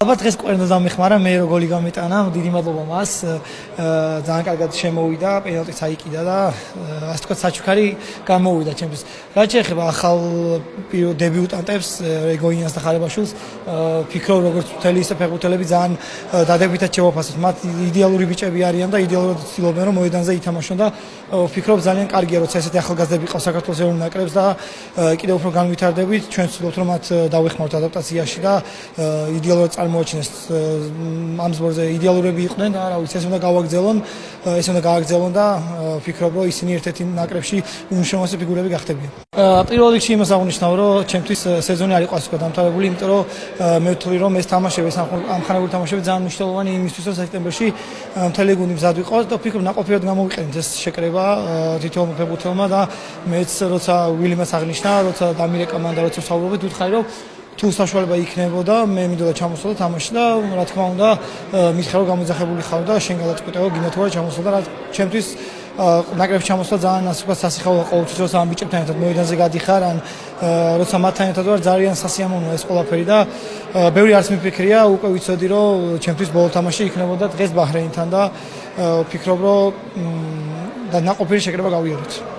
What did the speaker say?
ალბათ დღეს ყვერნა დამეხმარა მე რო გოლი გამეტანა, დიდი მადლობა მას. ძალიან კარგად შემოვიდა, პენალტიც აიკიდა და ასე თქვა საჩუქარი გამოვიდა ჩემთვის. რაც შეეხება ახალ დებიუტანტებს, რეგოინას და ხარებაშვილს, ფიქრობ როგორც მთელი ისე ფეხბურთელები ძალიან დადებითად შევაფასოთ. მათ იდეალური ბიჭები არიან და იდეალურად ცდილობენ რომ მოედანზე ითამაშონ და ფიქრობ ძალიან კარგია როცა ესეთი ახალგაზრდები ყავს საქართველოს ეროვნულ ნაკრებს და კიდევ უფრო განვითარდებით, ჩვენ ვცდილობთ რომ მათ დავეხმაროთ ადაპტაციაში და იდეალურად მოაჩინეს ამ ზბორზე იდეალურები იყვნენ და რა ვიცი ეს უნდა გავაგრძელონ და ვფიქრობ რომ ისინი ერთ-ერთი ნაკრებში უმნიშვნელოვანესი ფიგურები გახდებიან. პირველ რიგში იმას აღნიშნავ რომ ჩემთვის სეზონი არ იყო ასე დამთავრებული, იმიტომ რომ მე ვთვლი რომ ეს თამაშები ამხანაგური თამაშები ძალიან მნიშვნელოვანი იმისთვის რომ სექტემბერში მთელი გუნდი მზად ვიყავთ და ვფიქრობ ნაყოფიერად გამოვიყენეთ ეს შეკრება თითოეულ ფეხბურთელმა და მეც როცა ვილიმას აღნიშნა, როცა დამირეკა მან და როცა ვსაუბრობთ ვთხარი რომ თუ საშუალება იქნებოდა მე მინდოდა ჩამოსვლა თამაში და რა თქმა უნდა მითხრა რომ გამოძახებული ხარ და შენ გადაწყვეტეო გინდა თუ არა ჩამოსვლა და რა ჩემთვის ნაკრებში ჩამოსვლა ძალიან ასე ვთქვათ სასიხაულა ყოველთვის როცა ამ ბიჭებთან ერთად მოედანზე გადიხარ ან როცა მათთან ერთად ვარ ძალიან სასიამოვნოა ეს ყველაფერი და ბევრი არც მიფიქრია უკვე ვიცოდი რომ ჩემთვის ბოლო თამაში იქნებოდა დღეს ბაჰრეინთან და ვფიქრობ რომ და ნაყოფიერი შეკრება გავიაროთ.